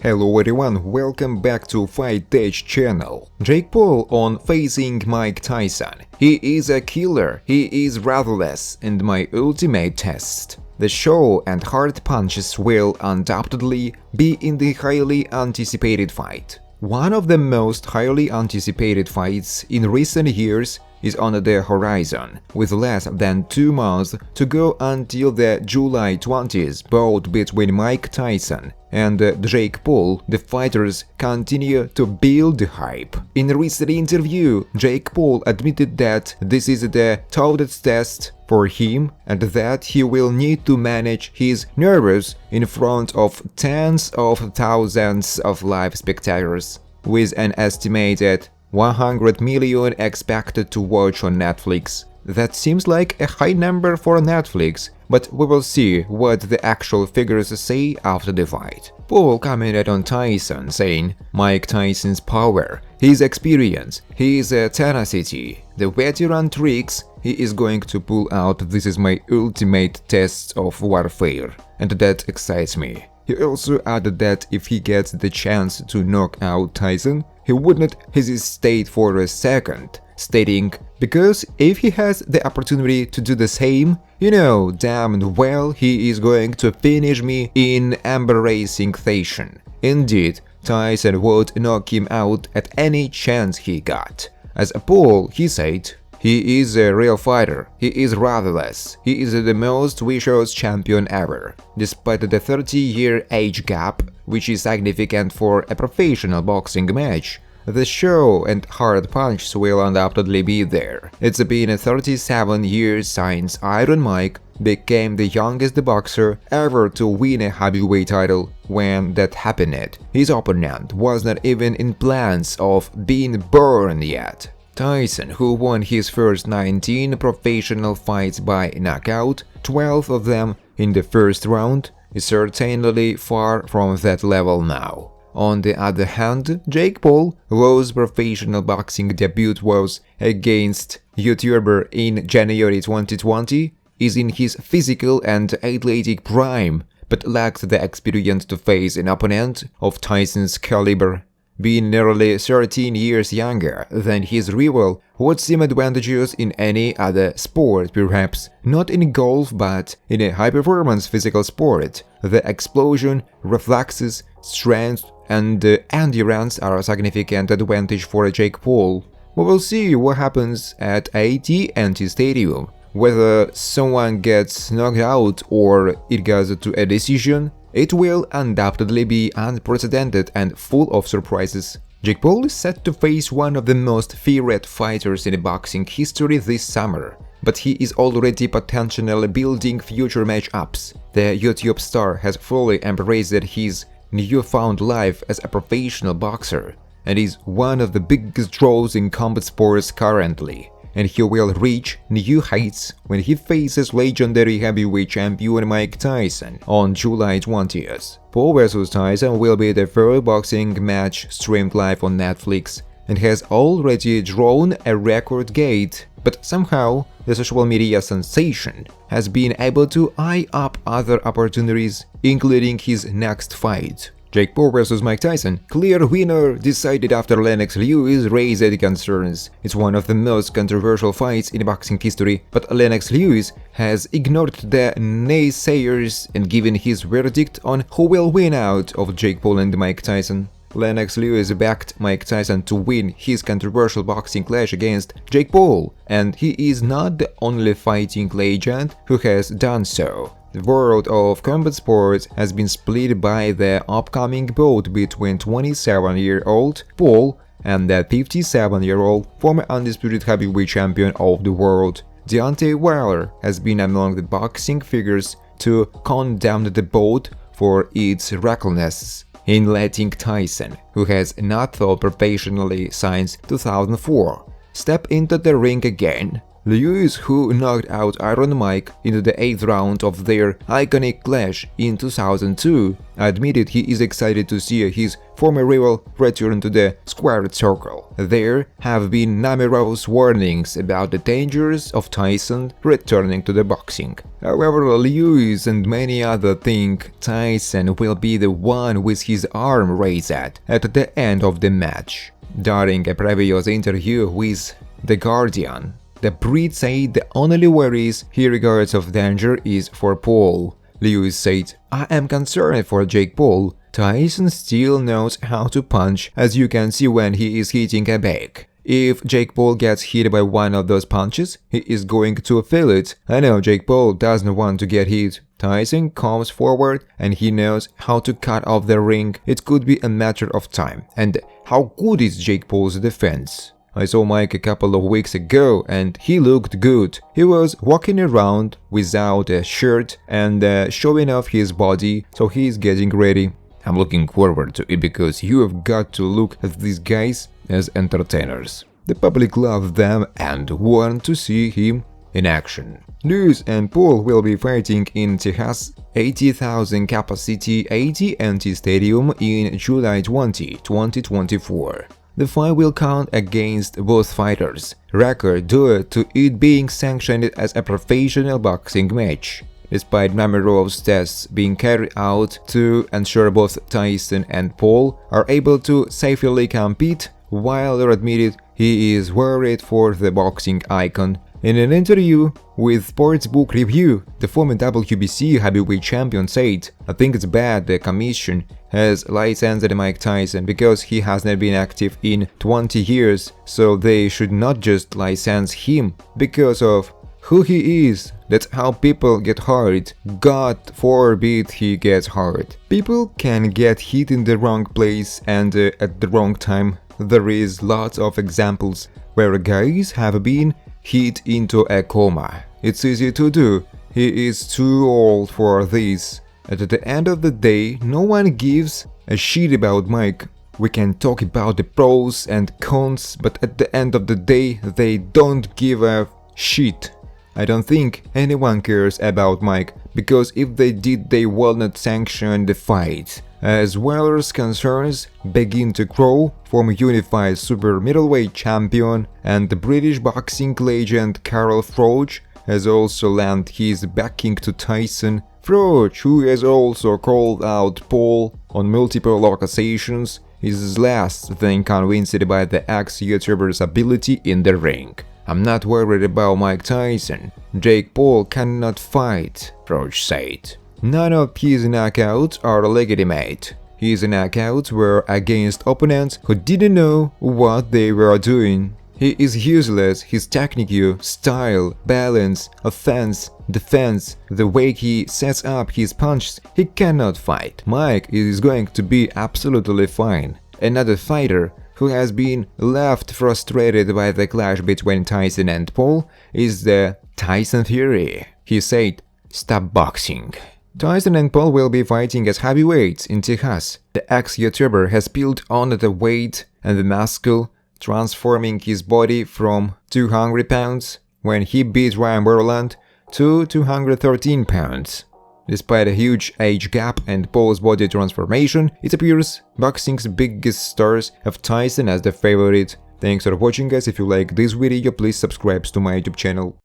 Hello everyone, welcome back to Fight Tech channel. Jake Paul on facing Mike Tyson. He is a killer, he is ruthless, and my ultimate test. The show and hard punches will undoubtedly be in the highly anticipated fight. One of the most highly anticipated fights in recent years is on the horizon, with less than 2 months to go until the July 20th bout between Mike Tyson and Jake Paul. The fighters continue to build the hype. In a recent interview, Jake Paul admitted that this is the toughest test for him and that he will need to manage his nerves in front of tens of thousands of live spectators, with an estimated 100 million expected to watch on Netflix. That seems like a high number for Netflix, but we will see what the actual figures say after the fight. Paul commented on Tyson, saying, "Mike Tyson's power, his experience, his tenacity, the veteran tricks he is going to pull out, this is my ultimate test of warfare, and that excites me." He also added that if he gets the chance to knock out Tyson, he would not hesitate for a second, stating, "Because if he has the opportunity to do the same, you know damn well he is going to finish me in embarrassing fashion." Indeed, Tyson would knock him out at any chance he got. As a Paul, he said, "He is a real fighter, he is ruthless, he is the most vicious champion ever." Despite the 30-year age gap, which is significant for a professional boxing match, the show and hard punches will undoubtedly be there. It's been 37 years since Iron Mike became the youngest boxer ever to win a heavyweight title. When that happened, his opponent was not even in plans of being born yet. Tyson, who won his first 19 professional fights by knockout, 12 of them in the first round, is certainly far from that level now. On the other hand, Jake Paul, whose professional boxing debut was against YouTuber in January 2020, is in his physical and athletic prime, but lacked the experience to face an opponent of Tyson's caliber. Being nearly 13 years younger than his rival would seem advantageous in any other sport, perhaps not in golf but in a high-performance physical sport. The explosion, reflexes, strength and endurance are a significant advantage for Jake Paul. We will see what happens at AT&T Stadium, whether someone gets knocked out or it goes to a decision. It will undoubtedly be unprecedented and full of surprises. Jake Paul is set to face one of the most feared fighters in boxing history this summer, but he is already potentially building future matchups. The YouTube star has fully embraced his newfound life as a professional boxer and is one of the biggest draws in combat sports currently. And he will reach new heights when he faces legendary heavyweight champion Mike Tyson on July 20th. Paul vs. Tyson will be the first boxing match streamed live on Netflix and has already drawn a record gate, but somehow the social media sensation has been able to eye up other opportunities, including his next fight. Jake Paul vs. Mike Tyson, clear winner decided after Lennox Lewis raised concerns. It's one of the most controversial fights in boxing history, but Lennox Lewis has ignored the naysayers and given his verdict on who will win out of Jake Paul and Mike Tyson. Lennox Lewis backed Mike Tyson to win his controversial boxing clash against Jake Paul, and he is not the only fighting legend who has done so. The world of combat sports has been split by the upcoming bout between 27-year-old Paul and the 57-year-old former undisputed heavyweight champion of the world. Deontay Wilder has been among the boxing figures to condemn the bout for its recklessness in letting Tyson, who has not fought professionally since 2004, step into the ring again. Lewis, who knocked out Iron Mike in the 8th round of their iconic clash in 2002, admitted he is excited to see his former rival return to the squared circle. There have been numerous warnings about the dangers of Tyson returning to the boxing. However, Lewis and many others think Tyson will be the one with his arm raised at the end of the match. During a previous interview with The Guardian, the Brit said the only worries he regards of danger is for Paul. Lewis said, "I am concerned for Jake Paul. Tyson still knows how to punch, as you can see when he is hitting a bag. If Jake Paul gets hit by one of those punches, he is going to feel it. I know Jake Paul doesn't want to get hit. Tyson comes forward and he knows how to cut off the ring. It could be a matter of time. And how good is Jake Paul's defense? I saw Mike a couple of weeks ago and he looked good. He was walking around without a shirt and showing off his body, so he's getting ready. I'm looking forward to it because you have got to look at these guys as entertainers. The public loves them and want to see him in action." Lewis and Paul will be fighting in Texas 80,000 capacity AT&T Stadium in July 20, 2024. The fight will count against both fighters' record due to it being sanctioned as a professional boxing match. Despite numerous tests being carried out to ensure both Tyson and Paul are able to safely compete, Wilder admitted he is worried for the boxing icon. In an interview with Sportsbook Review, the former WBC heavyweight champion said, "I think it's bad the commission has licensed Mike Tyson because he hasn't been active in 20 years, so they should not just license him because of who he is. That's how people get hurt. God forbid he gets hurt." People can get hit in the wrong place and at the wrong time. There is lots of examples where guys have been hit into a coma. It's easy to do. He is too old for this. At the end of the day, no one gives a shit about Mike. We can talk about the pros and cons, but at the end of the day, they don't give a shit. I don't think anyone cares about Mike, because if they did, they will not sanction the fight. As Wilder's concerns begin to grow, former unified super middleweight champion and the British boxing legend Carl Froch has also lent his backing to Tyson. Froch, who has also called out Paul on multiple occasions, is less than convinced by the ex-YouTuber's ability in the ring. "I'm not worried about Mike Tyson. Jake Paul cannot fight," Froch said. None of his knockouts are legitimate. His knockouts were against opponents who didn't know what they were doing. He is useless. His technique, style, balance, offense, defense, the way he sets up his punches, he cannot fight. Mike is going to be absolutely fine. Another fighter who has been left frustrated by the clash between Tyson and Paul is the Tyson Fury. He said, "Stop boxing." Tyson and Paul will be fighting as heavyweights in Texas. The ex-YouTuber has built on the weight and the muscle, transforming his body from 200 pounds when he beat Ryan Berland to 213 pounds. Despite a huge age gap and Paul's body transformation, it appears boxing's biggest stars have Tyson as the favorite. Thanks for watching, guys. If you like this video, please subscribe to my YouTube channel.